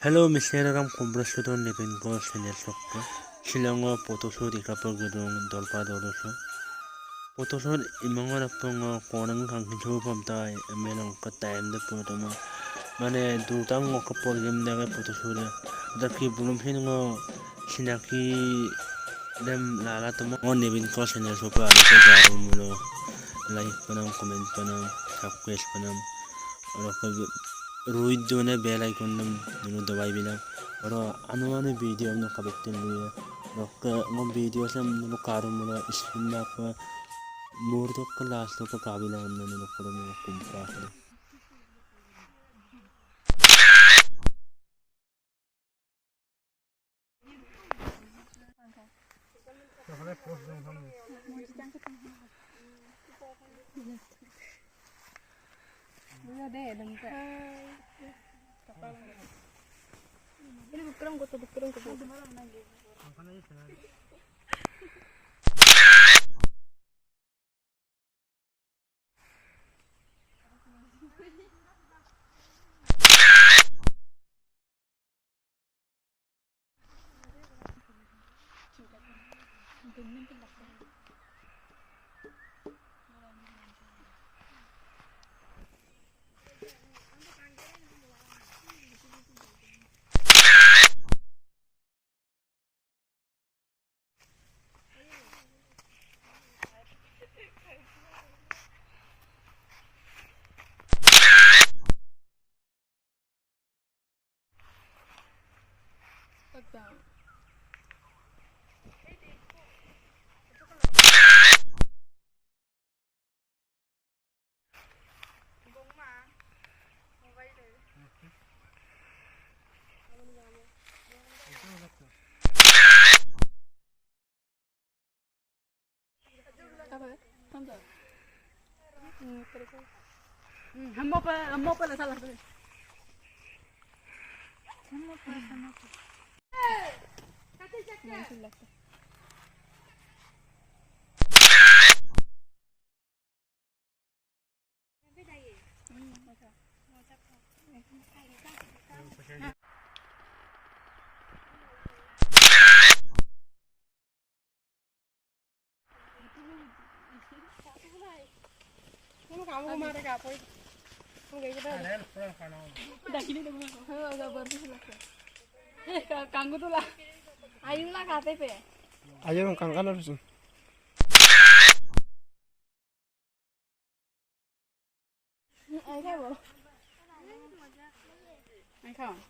Hello, Miseram Compressodon Levingo Senesoko, Shilongo, Potosho, the Capogudon, Dolpa Doroso, Potosho, Imonga Pongo, Corang, Kanjo from Tai, a melon Katam, the Potamo, Mane, Dutang, Okapolium, never Potosho, the Kibulumino, Shinaki, them Lalatamo, on Levin Cossin as Opa, like Panam, comment Panam, Subquest Panam, or Rohit जो ने bell icon नम दवाई बिना और अनुमान video हम कबट्टे लिए वो video से हम कारों में स्क्रीन में आप मोर तो क्लास तो का काबिला हमने करो में कुंपा है Ini bukrang kok bukrang kok. Apa? Tanda. Hamba pa na salah tu. Hamba pa sama tu. Kati cakap. Kamu kemana kapo? Kamu gak ikut ada? Udah gini dong. Udah baru selesai. Kanggu tuh lah. Ayo lah KTP. Ayo dong kangkan harus. Ayo kamu. Ayo kamu.